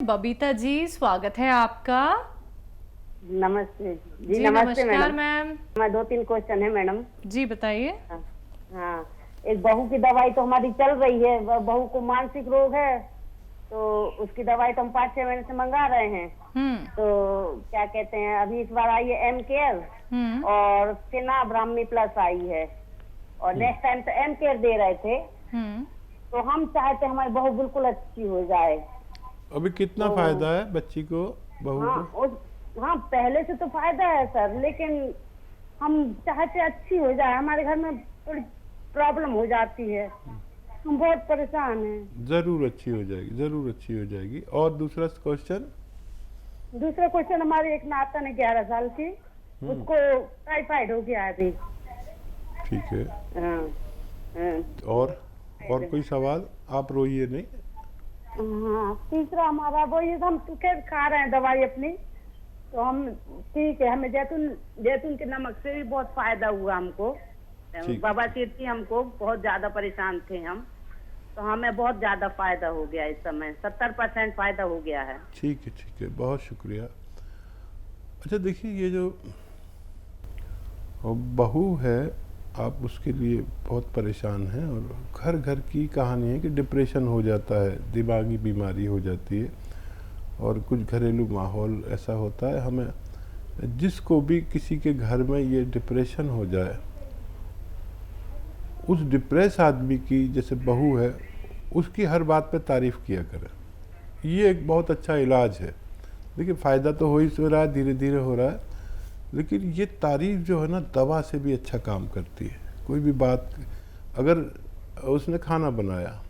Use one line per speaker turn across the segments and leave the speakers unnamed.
बबीता जी, स्वागत है आपका।
नमस्ते जी।
जी
नमस्ते
नमस्कार
मैडम।
मैम।
मैं 2-3 क्वेश्चन है मैडम।
जी बताइए।
हाँ। हाँ, एक बहू की दवाई तो हमारी चल रही है। बहू को मानसिक रोग है, तो उसकी दवाई तो हम 5-6 महीने से मंगा रहे हैं।
हम्म।
तो क्या कहते हैं, अभी इस बार आई है एम केयर
हम्म।
और फिना ब्राह्मी प्लस आई है, और नेक्स्ट टाइम तो एम केयर दे रहे थे।
हम्म।
तो हम चाहते हैं हमारी बहू बिल्कुल अच्छी हो जाए।
अभी कितना
तो
फायदा है बच्ची को, बहू
हाँ,
को?
हाँ पहले से तो फायदा है सर, लेकिन हम चाहते अच्छी हो जाए। हमारे घर में थोड़ी प्रॉब्लम हो जाती है, हम बहुत परेशान हैं।
जरूर अच्छी हो जाएगी, जरूर अच्छी हो जाएगी। और दूसरा क्वेश्चन?
दूसरा क्वेश्चन, हमारी एक नातन है 11 साल की, उसको टाइफाइड हो गया है अभी।
ठीक है।
हाँ, हाँ।
और कोई सवाल? आप रोइए नहीं।
हाँ, तीसरा हमारा वो ये, हम तो खैर खा रहे हैं दवाई अपनी, तो हम ठीक है। हमें जैतून के नमक से भी बहुत फायदा हुआ हमको। बाबा तीर्थी हमको बहुत ज्यादा परेशान थे हम, तो हमें बहुत ज्यादा फायदा हो गया। इस समय 70% फायदा हो गया है।
ठीक है, ठीक है, बहुत शुक्रिया। अच्छा देखिए, ये जो बहू है, आप उसके लिए बहुत परेशान हैं, और घर घर की कहानी है कि डिप्रेशन हो जाता है, दिमागी बीमारी हो जाती है, और कुछ घरेलू माहौल ऐसा होता है। हमें जिसको भी किसी के घर में ये डिप्रेशन हो जाए, उस डिप्रेस आदमी की जैसे बहू है, उसकी हर बात पे तारीफ़ किया करें। ये एक बहुत अच्छा इलाज है। देखिए, फ़ायदा तो हो ही सो रहा है, धीरे धीरे हो रहा है, लेकिन ये तारीफ़ जो है ना, दवा से भी अच्छा काम करती है। कोई भी बात, अगर उसने खाना बनाया,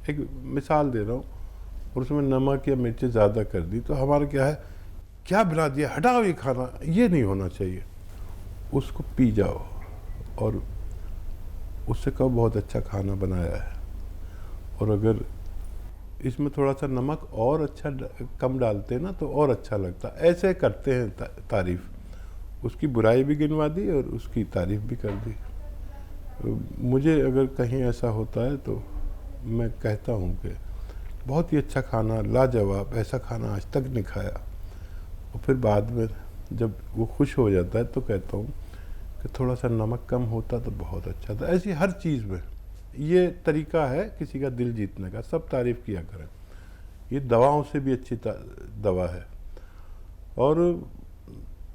एक मिसाल दे रहा हूँ, और उसमें नमक या मिर्ची ज़्यादा कर दी, तो हमारा क्या है, क्या बना दिया, हटाओ ये खाना, ये नहीं होना चाहिए। उसको पी जाओ और उससे कहो बहुत अच्छा खाना बनाया है, और अगर इसमें थोड़ा सा नमक और अच्छा कम डालते हैं ना, तो और अच्छा लगता। ऐसे करते हैं तारीफ़। उसकी बुराई भी गिनवा दी और उसकी तारीफ़ भी कर दी। मुझे अगर कहीं ऐसा होता है तो मैं कहता हूँ कि बहुत ही अच्छा खाना, लाजवाब, ऐसा खाना आज तक नहीं खाया। और फिर बाद में जब वो खुश हो जाता है तो कहता हूँ कि थोड़ा सा नमक कम होता तो बहुत अच्छा था। ऐसी हर चीज़ में ये तरीका है किसी का दिल जीतने का। सब तारीफ़ किया करें। ये दवाओं से भी अच्छी दवा है। और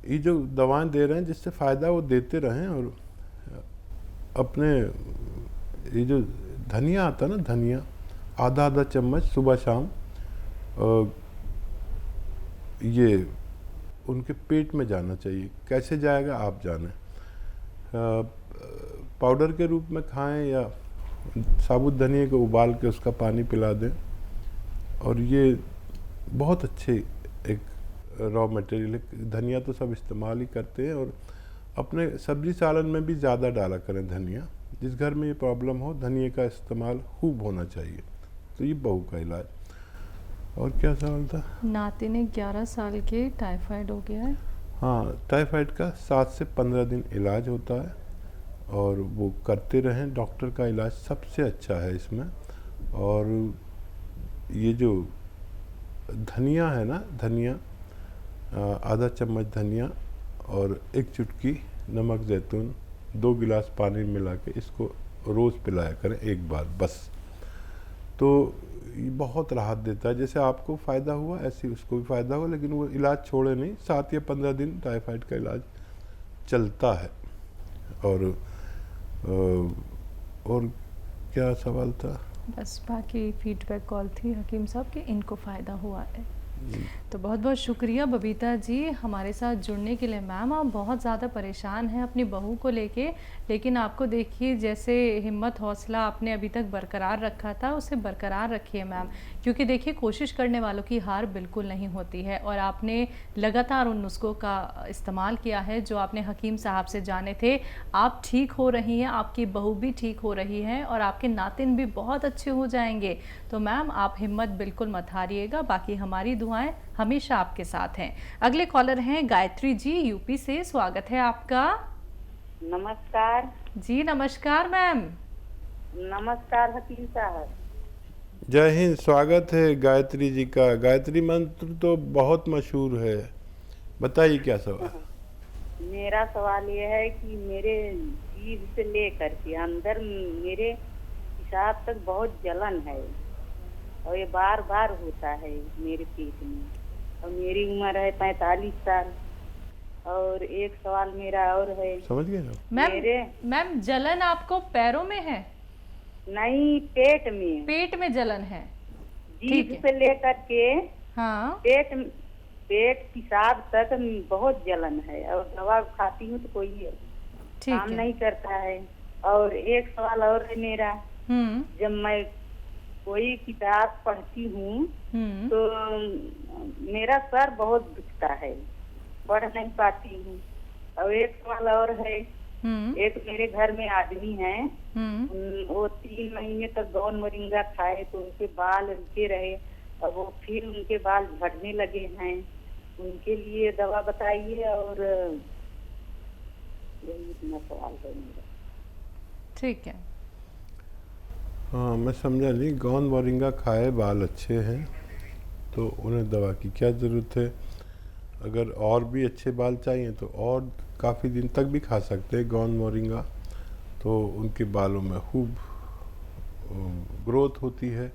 ये जो दवाएं दे रहे हैं, जिससे फ़ायदा वो देते रहें। और अपने ये जो धनिया आता है ना, धनिया आधा आधा चम्मच सुबह शाम, ये उनके पेट में जाना चाहिए। कैसे जाएगा आप जाने। पाउडर के रूप में खाएं या साबुत धनिया को उबाल के उसका पानी पिला दें। और ये बहुत अच्छे एक रॉ मटेरियल है। धनिया तो सब इस्तेमाल ही करते हैं, और अपने सब्जी सालन में भी ज़्यादा डाला करें धनिया। जिस घर में ये प्रॉब्लम हो, धनिया का इस्तेमाल खूब होना चाहिए। तो ये बहू का इलाज। और क्या सवाल था?
नाती ने 11 साल के टाइफाइड हो गया है।
हाँ, टाइफाइड का 7 से 15 दिन इलाज होता है, और वो करते रहें। डॉक्टर का इलाज सबसे अच्छा है इसमें। और ये जो धनिया है ना, धनिया आधा चम्मच धनिया और एक चुटकी नमक ज़ैतून, 2 गिलास पानी मिला के इसको रोज़ पिलाया करें एक बार बस। तो ये बहुत राहत देता है। जैसे आपको फ़ायदा हुआ, ऐसे उसको भी फ़ायदा हुआ, लेकिन वो इलाज छोड़े नहीं। 7 या 15 दिन टाइफाइड का इलाज चलता है। और क्या सवाल था?
बस बाकी फीडबैक कॉल थी हकीम साहब कि इनको फ़ायदा हुआ है। तो बहुत बहुत शुक्रिया बबीता जी हमारे साथ जुड़ने के लिए। मैम, आप बहुत ज़्यादा परेशान हैं अपनी बहू को लेके, लेकिन आपको देखिए जैसे हिम्मत हौसला आपने अभी तक बरकरार रखा था, उसे बरकरार रखिए मैम। क्योंकि देखिए, कोशिश करने वालों की हार बिल्कुल नहीं होती है, और आपने लगातार उन नुस्खों का इस्तेमाल किया है जो आपने हकीम साहब से जाने थे। आप ठीक हो रही हैं, आपकी बहू भी ठीक हो रही है, और आपके नातिन भी बहुत अच्छे हो जाएंगे। तो मैम, आप हिम्मत बिल्कुल मत हारिएगा। बाकी हमारी दुआएं हमेशा आपके साथ हैं। अगले कॉलर हैं गायत्री जी, यूपी से। स्वागत है आपका।
नमस्कार
जी नमस्कार मैम।
नमस्कार हकीम साहब।
जय हिंद। स्वागत है गायत्री जी का। गायत्री मंत्र तो बहुत मशहूर है, बताइए क्या सवाल।
मेरा सवाल ये है कि मेरे जीभ से लेकर के अंदर मेरे पेशाब तक बहुत जलन है और ये बार बार होता है मेरे पेट में, और मेरी उम्र है 45 साल। और एक सवाल मेरा और है।
समझ गए ना?
मैम जलन आपको पैरों में है?
नहीं, पेट में।
पेट में जलन है?
जीभ से लेकर के
हाँ,
पेट पेशाब तक बहुत जलन है, और दवा खाती हूँ तो कोई
ठीक
काम
है।
नहीं करता है। और एक सवाल और है मेरा। जब मैं कोई किताब पढ़ती हूँ तो मेरा सर बहुत दुखता है, पढ़ नहीं पाती हूँ। और एक सवाल और है। एक मेरे घर में आदमी है, वो 3 महीने तक गौन मोरिंगा खाए तो उनके बाल रुके रहे, और वो फिर उनके बाल झड़ने लगे हैं। उनके लिए दवा बताइए। और यही इतना सवाल है मेरा।
ठीक है।
हाँ, मैं समझा नहीं। गौन मोरिंगा खाए, बाल अच्छे हैं तो उन्हें दवा की क्या ज़रूरत है। अगर और भी अच्छे बाल चाहिए तो और काफ़ी दिन तक भी खा सकते हैं गौन मोरिंगा, तो उनके बालों में खूब ग्रोथ होती है,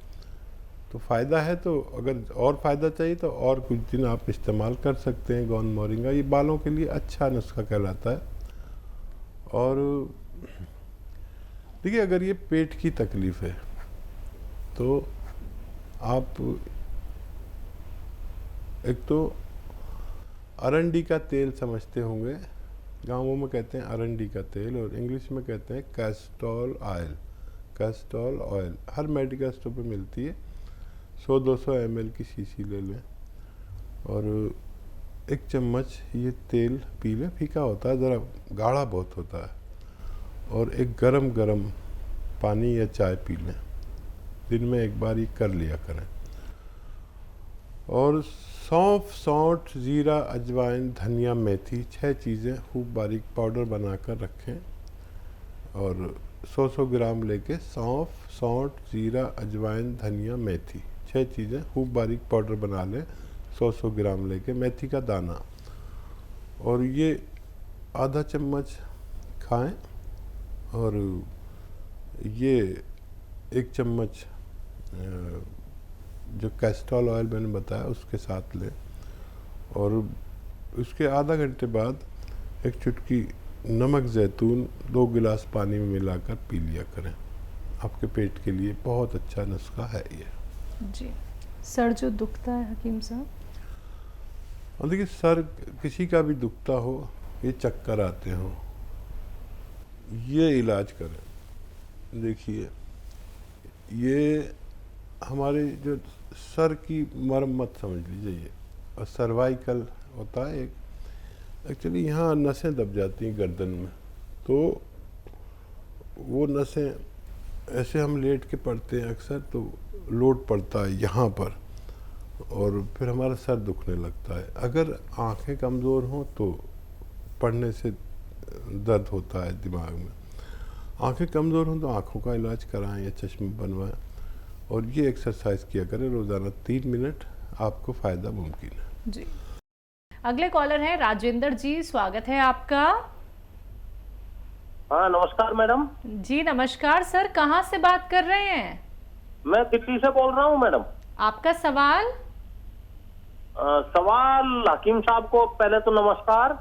तो फ़ायदा है। तो अगर और फ़ायदा चाहिए तो और कुछ दिन आप इस्तेमाल कर सकते हैं गौन मोरिंगा। ये बालों के लिए अच्छा नुस्खा कहलाता है। और देखिए, अगर ये पेट की तकलीफ़ है तो आप एक तो अरंडी का तेल समझते होंगे, गाँवों में कहते हैं अरंडी का तेल और इंग्लिश में कहते हैं कैस्टोल ऑयल। कैस्टोल ऑयल हर मेडिकल स्टोर पे मिलती है। 100-200 ml की शीशी ले लें और 1 चम्मच ये तेल पी लें। फीका होता है, ज़रा गाढ़ा बहुत होता है। और एक गरम पानी या चाय पी लें। दिन में 1 बार ये कर लिया करें। और सौंफ, सौंठ, जीरा, अजवाइन, धनिया, मेथी 6 चीज़ें खूब बारीक पाउडर बनाकर रखें। और 100 ग्राम लेके सौंफ, सौंठ, जीरा, अजवाइन, धनिया, मेथी 6 चीज़ें खूब बारीक पाउडर बना लें। 100 ग्राम लेके मेथी का दाना, और ये आधा चम्मच खाएं। और ये 1 चम्मच जो कैस्टोल ऑयल मैंने बताया उसके साथ लें। और उसके आधा घंटे बाद 1 चुटकी नमक ज़ैतून 2 गिलास पानी में मिलाकर पी लिया करें। आपके पेट के लिए बहुत अच्छा नुस्खा है ये
जी। सर जो दुखता है हकीम साहब,
और देखिए, सर किसी का भी दुखता हो, ये चक्कर आते हो, ये इलाज करें। देखिए, ये हमारे जो सर की मरम्मत समझ लीजिए ये, और सर्वाइकल होता है एक, एक्चुअली यहाँ नसें दब जाती हैं गर्दन में, तो वो नसें ऐसे हम लेट के पड़ते हैं अक्सर, तो लोड पड़ता है यहाँ पर और फिर हमारा सर दुखने लगता है। अगर आंखें कमज़ोर हों तो पढ़ने से दर्द होता है दिमाग में। आंखें कमज़ोर हों तो आँखों का इलाज कराएं या चश्मे बनवाएं। और ये एक्सरसाइज किया करें रोज़ाना 3 मिनट, आपको फ़ायदा मुमकिन है
जी। अगले कॉलर हैं राजेंद्र जी, स्वागत है आपका।
हाँ, नमस्कार मैडम।
जी नमस्कार सर, कहाँ से बात कर रहे हैं?
मैं दिल्ली से बोल रहा हूँ मैडम।
आपका सवाल?
सवाल हकीम साहब को पहले तो नमस्कार।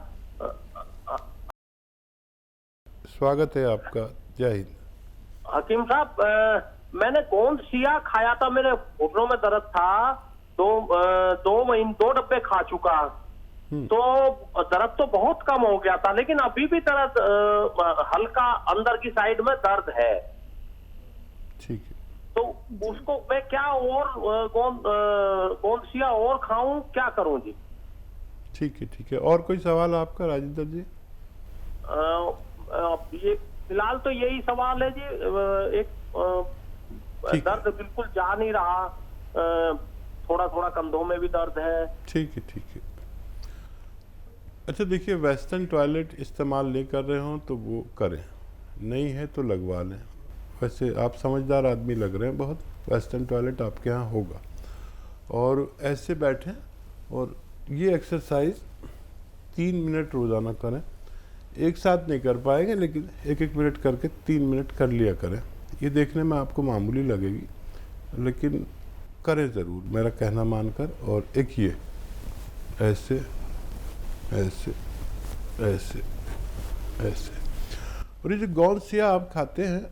स्वागत है आपका, जय हिंद।
हकीम साहब, मैंने गोंद सिया खाया था, मेरे घुटनों में दर्द था, 2 डब्बे खा चुका, तो दर्द तो बहुत कम हो गया था, लेकिन अभी भी दर्द हल्का अंदर की साइड में दर्द है।
ठीक है,
तो उसको मैं क्या और गोंद सिया और खाऊं, क्या करूं जी?
ठीक है, ठीक है। और कोई सवाल आपका राजेंद्र जी?
ये फिलहाल तो यही सवाल है जी। एक दर्द बिल्कुल जा नहीं रहा, थोड़ा थोड़ा कंधों में भी दर्द है।
ठीक है, ठीक है। अच्छा देखिए, वेस्टर्न टॉयलेट इस्तेमाल नहीं कर रहे हो तो वो करें, नहीं है तो लगवा लें। वैसे आप समझदार आदमी लग रहे हैं बहुत। वेस्टर्न टॉयलेट आपके यहाँ होगा। और ऐसे बैठें और ये एक्सरसाइज 3 मिनट रोज़ाना करें। एक साथ नहीं कर पाएंगे, लेकिन 1-1 मिनट करके 3 मिनट कर लिया करें। ये देखने में आपको मामूली लगेगी, लेकिन करें ज़रूर, मेरा कहना मानकर। और एक ये ऐसे ऐसे ऐसे ऐसे। और ये जो गौंसिया आप खाते हैं,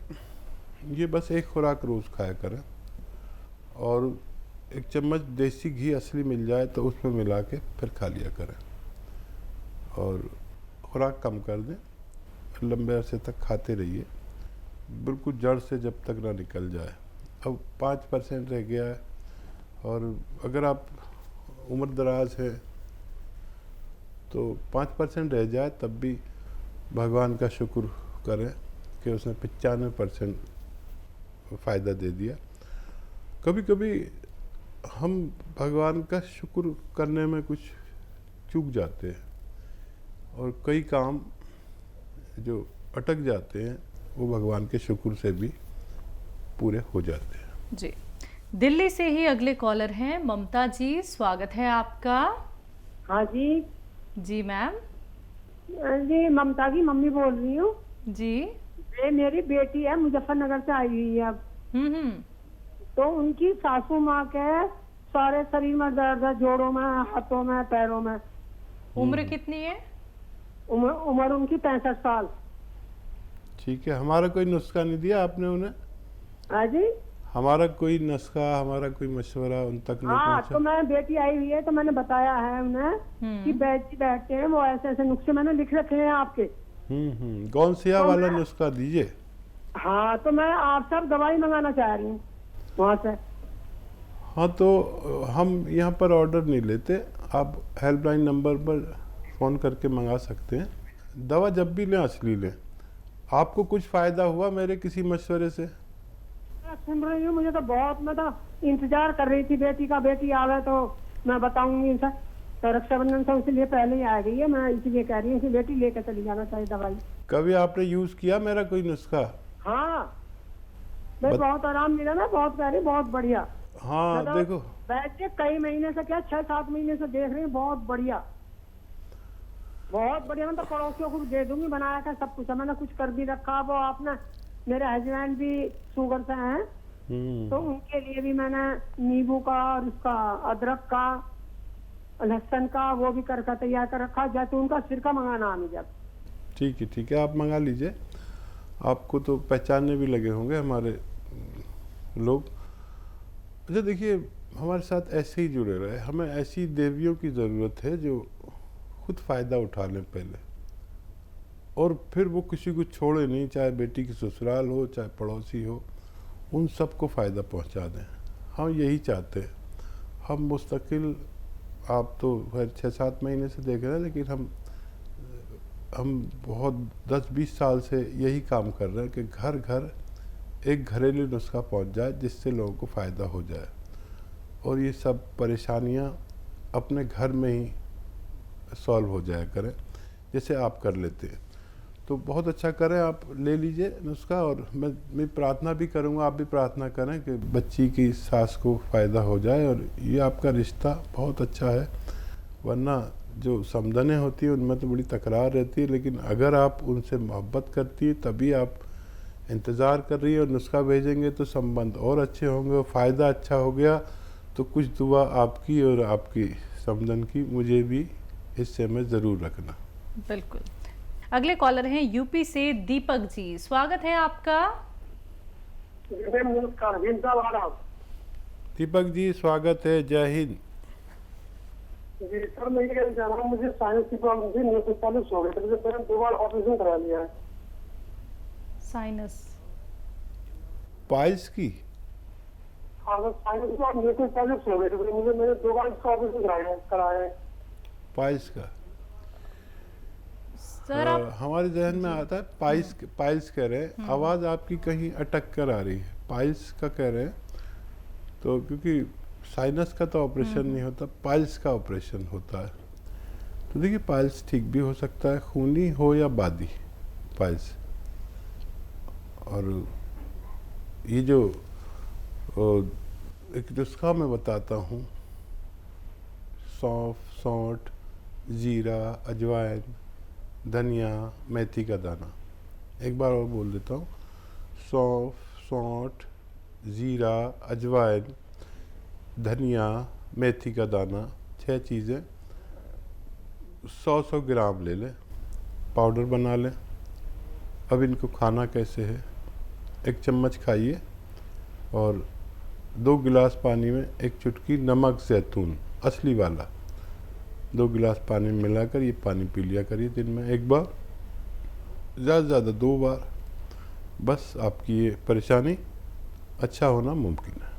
ये बस एक खुराक रोज़ खाया करें। और 1 चम्मच देसी घी असली मिल जाए तो उसमें मिला के फिर खा लिया करें। और खुराक कम कर दें, लंबे अरसे तक खाते रहिए, बिल्कुल जड़ से जब तक ना निकल जाए। अब 5% रह गया है, और अगर आप उम्र दराज है तो 5% रह जाए तब भी भगवान का शुक्र करें कि उसने 95% फ़ायदा दे दिया। कभी कभी हम भगवान का शुक्र करने में कुछ चूक जाते हैं, और कई काम जो अटक जाते हैं वो भगवान के शुक्र से भी पूरे हो जाते हैं।
जी, दिल्ली से ही अगले कॉलर हैं ममता जी, स्वागत है आपका।
हाँ जी।
जी मैम।
जी, ममता की मम्मी बोल रही हूँ
जी।
ये मेरी बेटी है, मुजफ्फरनगर से आई हुई है अब।
हम्म।
तो उनकी सासू माँ के सारे शरीर में दर्द है, जोड़ों में, हाथों में, पैरों में।
उम्र कितनी है?
उम्र उनकी 65 साल।
ठीक है, हमारा कोई नुस्खा नहीं दिया आपने उन्हें?
हाँ जी।
हमारा कोई नुस्खा, हमारा कोई मशवरा उन तक नहीं
हाँ,
पहुंचा?
तो मैं बेटी आई हुई है तो मैंने बताया है उन्हें कि बैठते हैं वो ऐसे ऐसे नुस्खे मैंने लिख रखे हैं आपके।
गौंसिया
तो
वाला नुस्खा दीजिए।
हाँ, तो मैं आप सब दवाई मंगाना चाह रही हूँ वहाँ से।
हाँ, तो हम यहाँ पर ऑर्डर नहीं लेते, आप हेल्पलाइन नंबर पर फ़ोन करके मंगा सकते हैं। दवा जब भी लें असली लें। आपको कुछ फ़ायदा हुआ मेरे किसी मशवरे से?
मैं सुन रही हूँ, मुझे तो बहुत, मैं तो इंतजार कर रही थी बेटी का, बेटी आवे तो मैं बताऊंगी इनसे। तो रक्षाबंधन से इसलिए पहले ही आ गई है, मैं इसलिए कह रही हूँ कि बेटी लेकर चली जाना चाहिए दवाई।
कभी आपने यूज़ किया मेरा कोई नुस्खा?
हाँ, मैं बहुत आराम मिला ना, बहुत कह रही, बहुत बढ़िया।
हाँ, देखो
बैठ के कई महीने से, क्या 6-7 महीने से देख रही हूँ, बहुत बढ़िया, बहुत बढ़िया। मैं तो पड़ोसियों को दे दूंगी, बनाया था सब कुछ, मैंने कुछ कर भी रखा। वो आपने, मेरे हस्बैंड भी शुगर से हैं, तो उनके लिए भी मैंने नींबू का और उसका अदरक का, लहसुन का, वो भी करके तैयार कर रखा। जैतून का सिरका मंगाना हमें जब।
ठीक है, ठीक है, आप मंगा लीजिए। आपको तो पहचानने भी लगे होंगे हमारे लोग। अच्छा देखिए, हमारे साथ ऐसे ही जुड़े रहे। हमें ऐसी देवियों की ज़रूरत है जो खुद फ़ायदा उठा लें पहले, और फिर वो किसी को छोड़े नहीं, चाहे बेटी की ससुराल हो, चाहे पड़ोसी हो, उन सबको फ़ायदा पहुंचा दें। हम यही चाहते हैं। हम मुस्तकिल, आप तो खैर 6-7 महीने से देख रहे हैं, लेकिन हम बहुत 10-20 साल से यही काम कर रहे हैं कि घर घर एक घरेलू नुस्खा पहुंच जाए जिससे लोगों को फ़ायदा हो जाए, और ये सब परेशानियां अपने घर में ही सॉल्व हो जाया करें, जैसे आप कर लेते हैं। तो बहुत अच्छा करें, आप ले लीजिए नुस्खा। और मैं प्रार्थना भी करूंगा, आप भी प्रार्थना करें कि बच्ची की सास को फ़ायदा हो जाए, और ये आपका रिश्ता बहुत अच्छा है। वरना जो समझने होती है उनमें तो बड़ी तकरार रहती है, लेकिन अगर आप उनसे मोहब्बत करती है तभी आप इंतज़ार कर रही है और नुस्खा भेजेंगे तो संबंध और अच्छे होंगे, और फ़ायदा अच्छा हो गया तो कुछ दुआ आपकी और आपकी समझन की मुझे भी हिस्से में ज़रूर रखना।
बिल्कुल। अगले कॉलर हैं यूपी से दीपक जी, स्वागत है आपका।
दीपक जी स्वागत है, जय हिंद।
जी सर, मैं ये कहना चाह रहा हूँ, मुझे साइनस की प्रॉब्लम थी, 49 हो गई, तो मुझे मैंने 2 बार ऑपरेशन करा लिया है।
साइनस
पाइल्स की?
हाँ सर, साइनस की 49 हो गई, तो मैंने 2 बार इसका ऑपरेशन कराया है।
पाइल्स का?
सर आप
हमारे जहन में आता है पाइल्स कह रहे हैं। आवाज़ आपकी कहीं अटक कर आ रही है। पाइल्स का कह रहे हैं, तो क्योंकि साइनस का तो ऑपरेशन नहीं होता, पाइल्स का ऑपरेशन होता है। तो देखिए, पाइल्स ठीक भी हो सकता है, खूनी हो या बादी पाइल्स। और ये जो और एक नुस्खा मैं बताता हूँ। सौंफ, सौंठ, जीरा, अजवाइन, धनिया, मेथी का दाना। एक बार और बोल देता हूँ। सौंफ, सौंठ, जीरा, अजवाइन, धनिया, मेथी का दाना, 6 चीज़ें 100-100 ग्राम ले लें, पाउडर बना लें। अब इनको खाना कैसे है, 1 चम्मच खाइए और 2 गिलास पानी में 1 चुटकी नमक जैतून असली वाला 2 गिलास पानी में मिलाकर ये पानी पी लिया करिए दिन में 1 बार, ज़्यादा से ज़्यादा 2 बार। बस आपकी ये परेशानी अच्छा होना मुमकिन है।